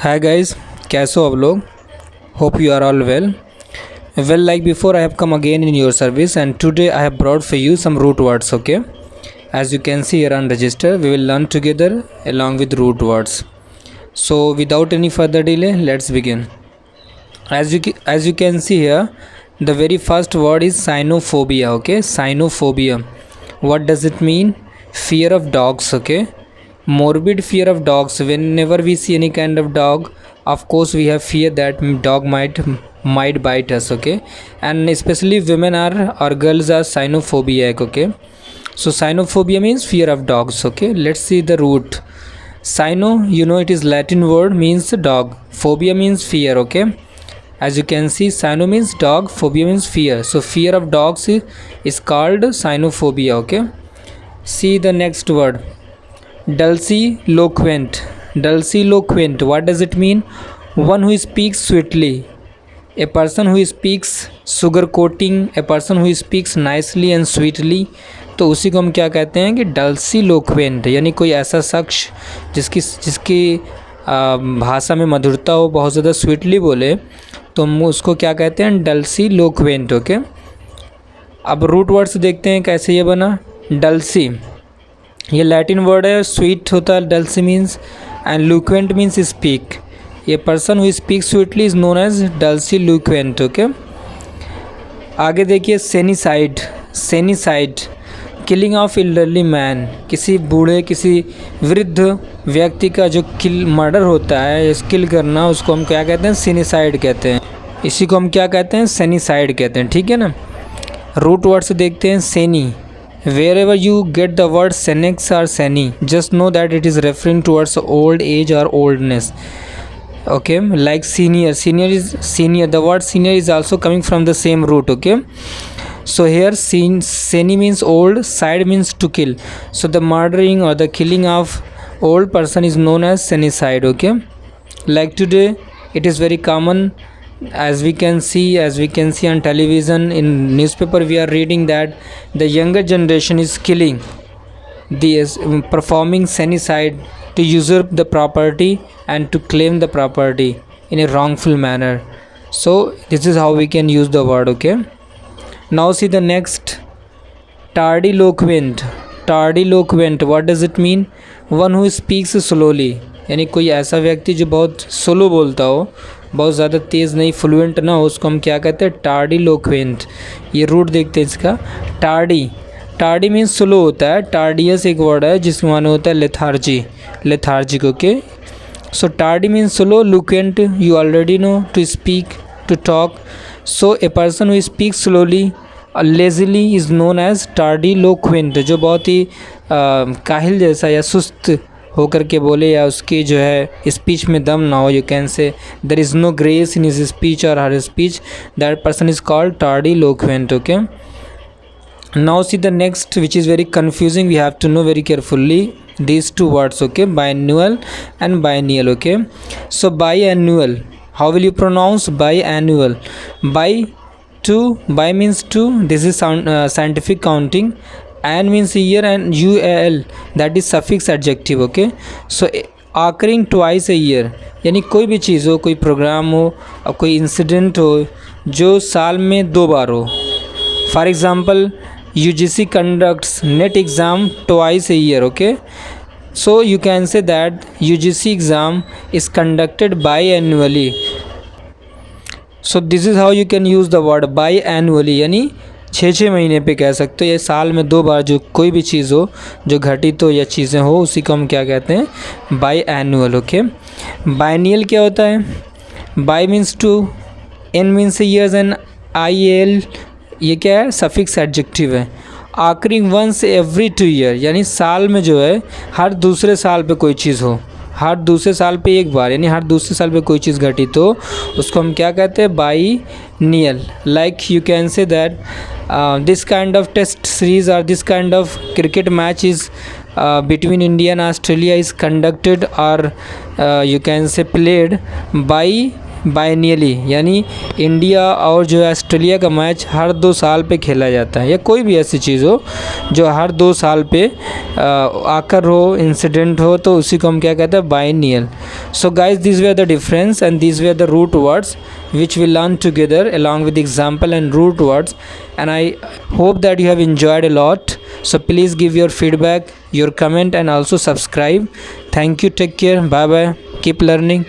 Hi guys, कैसे हो आप लोग? Hope you are all well. Well, like before, I have come again in your service, and today I have brought for you some root words. Okay, as you can see here on register, we will learn together along with root words. So, without any further delay, let's begin. As you can see here, the very first word is cynophobia. Okay, cynophobia. What does it mean? Fear of dogs. Okay, morbid fear of dogs. Whenever we see any kind of dog, of course we have fear that dog might bite us. Okay, and especially women are or girls are cynophobic. Okay, so cynophobia means fear of dogs. Okay, let's see the root. Cyno, it is Latin word, means dog. Phobia means fear. Okay, as you can see, cyno means dog, phobia means fear. So fear of dogs is called cynophobia. Okay, see the next word, dulciloquent. Dulciloquent, what does it mean? One who speaks sweetly, a person who speaks sugar coating, a person who speaks nicely and sweetly. तो उसी को हम क्या कहते हैं कि डल्सीलोक्वेंट, यानी कोई ऐसा शख्स जिसकी भाषा में मधुरता हो, बहुत ज़्यादा स्वीटली बोले, तो हम उसको क्या कहते हैं? डल्सीलोक्वेंट. ओके, अब रूट वर्ड्स देखते हैं कैसे ये बना. डल्सी, ये लैटिन वर्ड है, स्वीट होता है dulci means, and loquent means speak. ये person who speak sweetly is known as dulciloquent. Okay, आगे देखिए senicide. Senicide, killing of elderly man. किसी बूढ़े, किसी वृद्ध व्यक्ति का जो मर्डर होता है, किल करना, उसको हम क्या कहते हैं? सेनिसाइड कहते हैं. इसी को हम क्या कहते हैं? सेनिसाइड कहते हैं. ठीक है ना. रूट वर्ड से देखते हैं. सेनी, wherever you get the word senex or seni, just know that it is referring towards old age or oldness. Okay, like senior. Senior, the word senior is also coming from the same root. Okay, so here seni means old, side means to kill, so the murdering or the killing of old person is known as senicide. Okay, like today it is very common, as we can see on television, in newspaper we are reading that the younger generation is killing, performing senicide to usurp the property and to claim the property in a wrongful manner. So this is how we can use the word. Okay, now see the next, tardiloquent. Tardiloquent, what does it mean? One who speaks slowly, यानी कोई ऐसा व्यक्ति जो बहुत slow बोलता हो, बहुत ज़्यादा तेज़ नहीं, फ्लुएंट ना हो, उसको हम क्या कहते हैं? टार्डिलोक्वेंट. ये रूट देखते हैं इसका. टार्डी मीन्स स्लो होता है. टार्डियस एक वर्ड है जिसका माने होता है lethargic. Okay, so tardy means slow, loquent you already know, to speak, to talk. So a person who speak slowly lazily is known as tardiloquent. जो बहुत ही काहिल जैसा या सुस्त होकर के बोले, या उसकी जो है स्पीच में दम ना हो, you can say there is no grace in his speech और हर speech, that person is called tardiloquent. Okay, now see the next which is very confusing, we have to know very carefully these two words. Okay, biannual and biennial. Okay, so biannual, how will you pronounce biannual? By means two, this is scientific counting. An means year and ual, that is suffix adjective. Okay, so occurring twice a year, यानी कोई भी चीज़ हो, कोई programme हो और कोई incident हो जो साल में 2 बार हो. For example, UGC conducts NET exam twice a year. Okay, so you can say that UGC exam is conducted biannually. So this is how you can use the word biannually, यानी 6 महीने पे कह सकते हो, या साल में 2 बार जो कोई भी चीज़ हो जो घटित हो या चीज़ें हो, उसी को हम क्या कहते हैं? biannual. ओके, biennial क्या होता है? by means 2, n means years and IL, ये क्या है? सफिक्स एडजेक्टिव है. आकरिंग वंस एवरी 2 ईयर, यानी साल में जो है हर दूसरे साल पे कोई चीज़ हो, हर दूसरे साल पे एक बार, यानी हर दूसरे साल पे कोई चीज़ घटित हो, उसको हम क्या कहते हैं? Biennial. Like you can say that this kind of test series और this kind of cricket match is between India and Australia is conducted or you can say played बाइनियली, यानी इंडिया और जो ऑस्ट्रेलिया का मैच हर 2 साल पे खेला जाता है, या कोई भी ऐसी चीज़ हो जो हर 2 साल पे आकर हो, इंसिडेंट हो, तो उसी को हम क्या कहते हैं? Biennial. So guys, these were the difference and these were the root words which we learned together along with example and root words, and I hope that you have enjoyed a lot. So please give your feedback, your comment, and also subscribe. Thank you, take care, bye bye, keep learning.